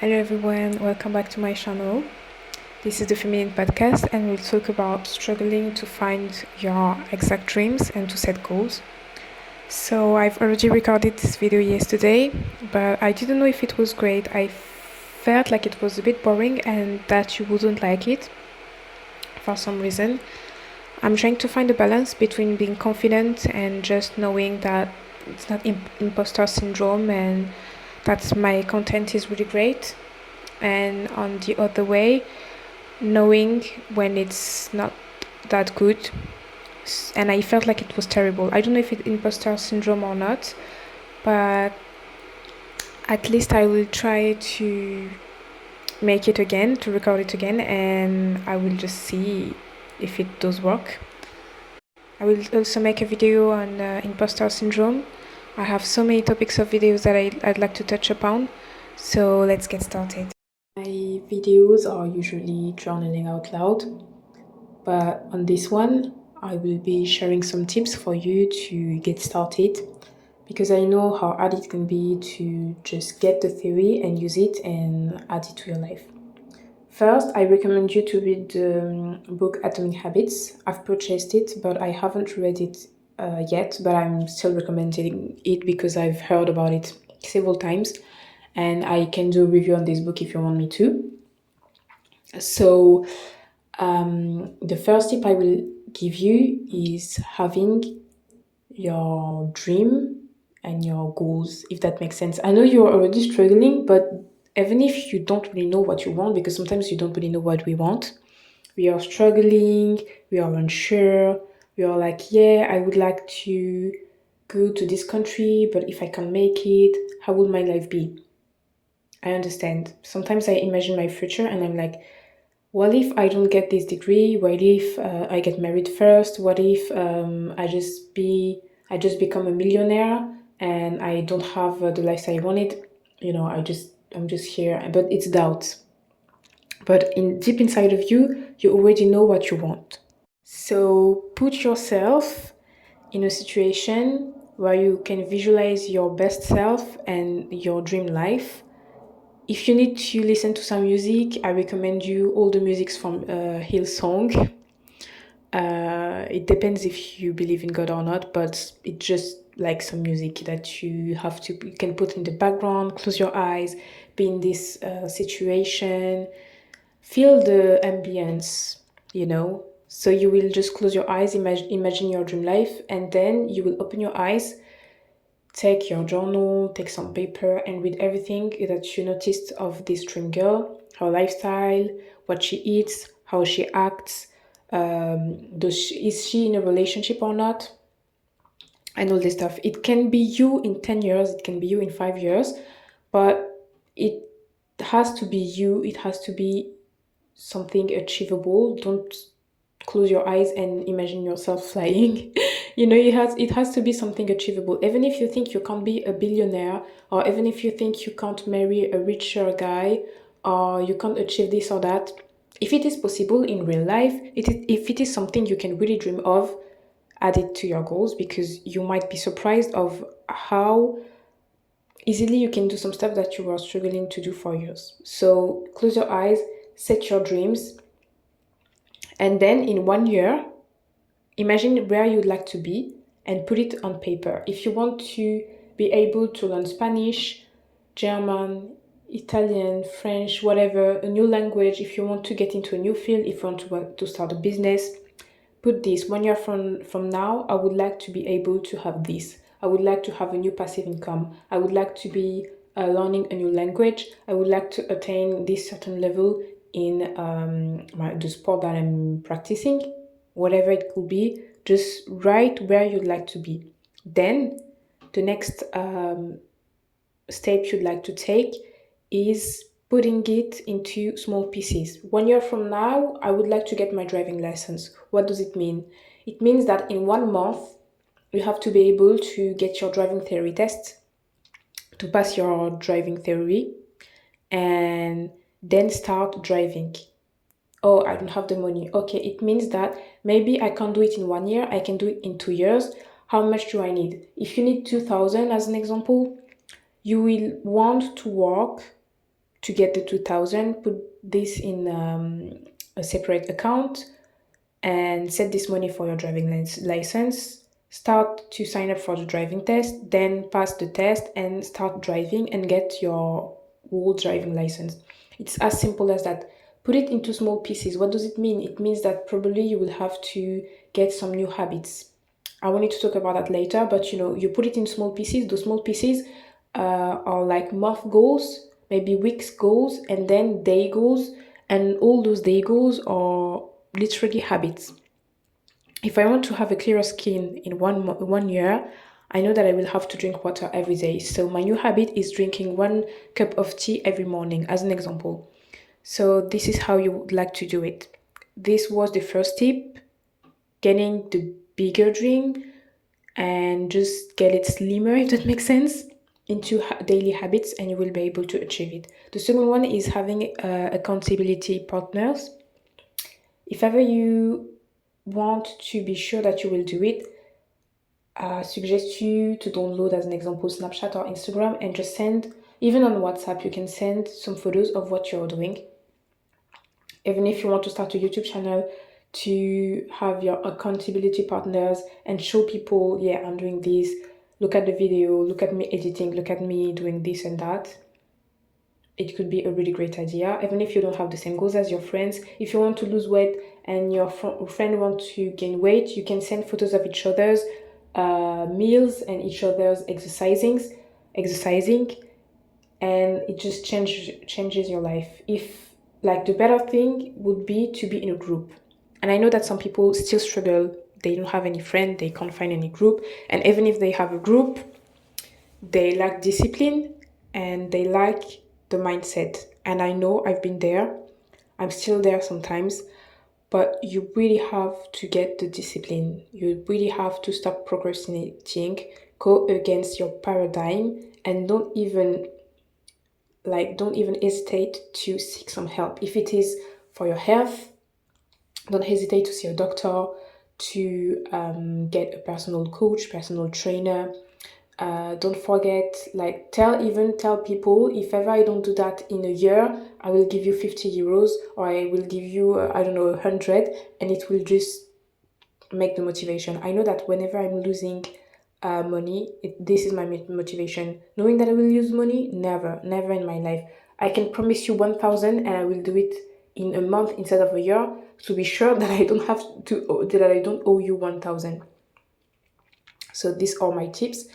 Hello everyone, welcome back to my channel. This is the Feminine Podcast and we'll talk about struggling to find your exact dreams and to set goals. So I've already recorded this video yesterday, but I didn't know if it was great. I felt like it was a bit boring and that you wouldn't like it for some reason. I'm trying to find a balance between being confident and just knowing that it's not imposter syndrome and that my content is really great, and on the other way, knowing when it's not that good. And I felt like it was terrible. I don't know if it's imposter syndrome or not, but at least I will try to make it again, to record it again, and I will just see if it does work. I will also make a video on imposter syndrome. I have so many topics of videos that I'd like to touch upon, so let's get started. My videos are usually journaling out loud, but on this one, I will be sharing some tips for you to get started, because I know how hard it can be to just get the theory and use it and add it to your life. First, I recommend you to read the book Atomic Habits. I've purchased it, but I haven't read it yet, but I'm still recommending it because I've heard about it several times, and I can do a review on this book if you want me to. So, the first tip I will give you is having your dream and your goals, if that makes sense. I know you're already struggling, but even if you don't really know what you want, because sometimes you don't really know what we want, we are struggling, we are unsure, we are like, yeah, I would like to go to this country, but if I can't make it, how would my life be? I understand. Sometimes I imagine my future and I'm like, what if I don't get this degree? What if I get married first? What if I just become a millionaire and I don't have the lifestyle I wanted? I'm just here, but it's doubt. But in deep inside of you, you already know what you want. So put yourself in a situation where you can visualize your best self and your dream life. If you need to listen to some music, I recommend you all the musics from Hillsong. It depends if you believe in God or not, but it's just like some music that you can put in the background, close your eyes, be in this situation, feel the ambience, So you will just close your eyes, imagine your dream life, and then you will open your eyes, take your journal, take some paper, and read everything that you noticed of this dream girl, her lifestyle, what she eats, how she acts, is she in a relationship or not, and all this stuff. It can be you in 10 years, it can be you in 5 years, but it has to be you, it has to be something achievable. Don't close your eyes and imagine yourself flying. It has to be something achievable. Even if you think you can't be a billionaire, or even if you think you can't marry a richer guy, or you can't achieve this or that, if it is possible in real life, if it is something you can really dream of, add it to your goals, because you might be surprised of how easily you can do some stuff that you were struggling to do for years. So close your eyes, set your dreams, and then in 1 year, imagine where you'd like to be and put it on paper. If you want to be able to learn Spanish, German, Italian, French, whatever, a new language, if you want to get into a new field, if you want to start a business, put this. 1 year from now, I would like to be able to have this. I would like to have a new passive income. I would like to be learning a new language. I would like to attain this certain level in the sport that I'm practicing, whatever it could be. Just write where you'd like to be. Then the next step you'd like to take is putting it into small pieces. 1 year from now, I would like to get my driving license. What does it mean? It means that in 1 month, you have to be able to get your driving theory test, to pass your driving theory, and then start driving. Oh, I don't have the money. Okay, it means that maybe I can't do it in 1 year, I can do it in 2 years. How much do I need? If you need 2,000 as an example, you will want to work to get the 2000, put this in a separate account and set this money for your driving license. Start to sign up for the driving test, then pass the test and start driving and get your whole driving license. It's as simple as that. Put it into small pieces. What does it mean? It means that probably you will have to get some new habits. I wanted to talk about that later, but you put it in small pieces. Those small pieces are like month goals, maybe weeks goals, and then day goals. And all those day goals are literally habits. If I want to have a clearer skin in 1 year, I know that I will have to drink water every day. So my new habit is drinking 1 cup of tea every morning, as an example. So this is how you would like to do it. This was the first tip, getting the bigger drink and just get it slimmer, if that makes sense, into daily habits, and you will be able to achieve it. The second one is having accountability partners. If ever you want to be sure that you will do it, I suggest you to download, as an example, Snapchat or Instagram and just send, even on WhatsApp, you can send some photos of what you're doing. Even if you want to start a YouTube channel, to have your accountability partners and show people, yeah, I'm doing this, look at the video, look at me editing, look at me doing this and that. It could be a really great idea, even if you don't have the same goals as your friends. If you want to lose weight and your friend wants to gain weight, you can send photos of each other's meals and each other's exercising, and it just changes your life. If, like, the better thing would be to be in a group. And I know that some people still struggle. They don't have any friend, they can't find any group. And even if they have a group, they lack discipline and they lack the mindset. And I know I've been there. I'm still there sometimes. But you really have to get the discipline. You really have to stop procrastinating, go against your paradigm, and don't even hesitate to seek some help. If it is for your health, don't hesitate to see a doctor, to get a personal coach, personal trainer. Don't forget, like, tell people, if ever I don't do that in a year, I will give you 50 euros, or I will give you, I don't know, 100, and it will just make the motivation. I know that whenever I'm losing money, this is my motivation. Knowing that I will lose money, never in my life. I can promise you 1,000 and I will do it in a month instead of a year, to be sure that I don't owe you 1,000. So these are my tips.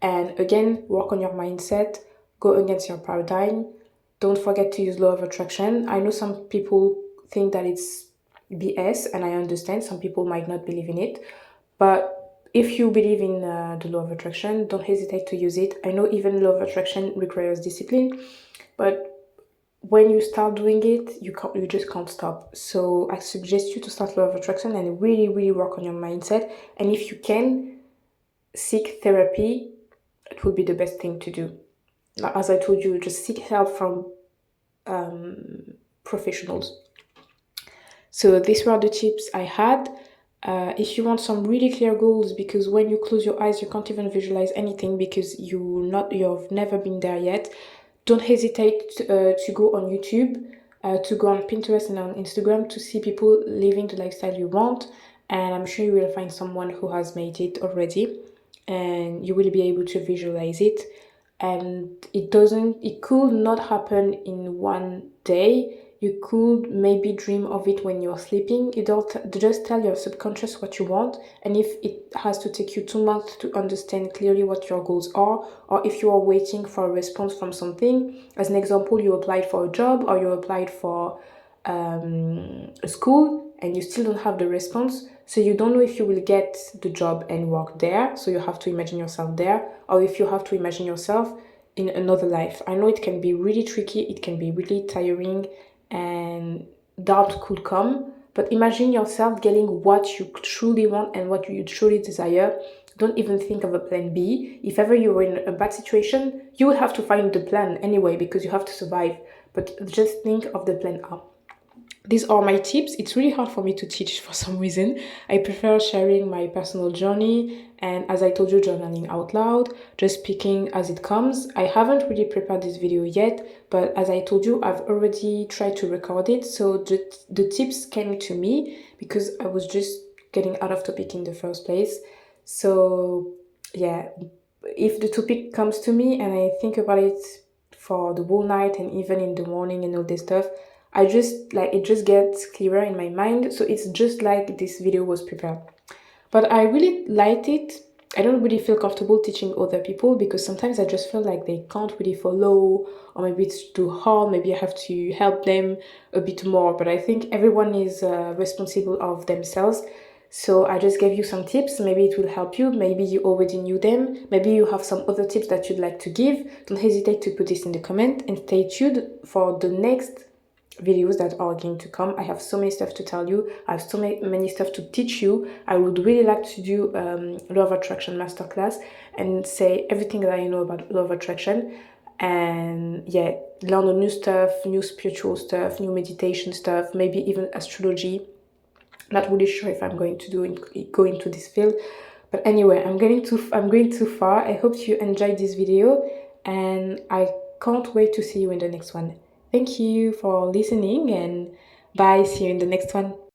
And again, work on your mindset, go against your paradigm. Don't forget to use law of attraction. I know some people think that it's BS, and I understand some people might not believe in it. But if you believe in the law of attraction, don't hesitate to use it. I know even law of attraction requires discipline, but when you start doing it, you just can't stop. So I suggest you to start law of attraction and really, really work on your mindset. And if you can, seek therapy. It would be the best thing to do. As I told you, just seek help from professionals. So these were the tips I had. If you want some really clear goals, because when you close your eyes, you can't even visualize anything because you've never been there yet, don't hesitate to go on YouTube, to go on Pinterest and on Instagram to see people living the lifestyle you want. And I'm sure you will find someone who has made it already, and you will be able to visualize it. And it could not happen in one day. You could maybe dream of it when you're sleeping. Just tell your subconscious what you want, and if it has to take you 2 months to understand clearly what your goals are, or if you are waiting for a response from something, as an example, you applied for a job or you applied for a school and you still don't have the response, so you don't know if you will get the job and work there, so you have to imagine yourself there, or if you have to imagine yourself in another life. I know it can be really tricky, it can be really tiring, and doubt could come, but imagine yourself getting what you truly want and what you truly desire. Don't even think of a plan B. If ever you were in a bad situation, you would have to find the plan anyway because you have to survive, but just think of the plan A. these are my tips. It's really hard for me to teach for some reason. I prefer sharing my personal journey and, as I told you, journaling out loud, just speaking as it comes. I haven't really prepared this video yet, but as I told you, I've already tried to record it. So the tips came to me because I was just getting out of topic in the first place. So yeah, if the topic comes to me and I think about it for the whole night and even in the morning and all this stuff, I just like it just gets clearer in my mind. So it's just like this video was prepared. But I really liked it. I don't really feel comfortable teaching other people because sometimes I just feel like they can't really follow, or maybe it's too hard. Maybe I have to help them a bit more. But I think everyone is responsible of themselves. So I just gave you some tips. Maybe it will help you. Maybe you already knew them. Maybe you have some other tips that you'd like to give. Don't hesitate to put this in the comment and stay tuned for the next videos that are going to come. I have so many stuff to tell you. I have so many stuff to teach you. I would really like to do law of attraction masterclass and say everything that I know about law of attraction, and yeah, learn a new stuff, new spiritual stuff, new meditation stuff, maybe even astrology. Not really sure if I'm going to go into this field, but anyway, I'm going too far. I hope you enjoyed this video, and I can't wait to see you in the next one. Thank you for listening, and bye. See you in the next one.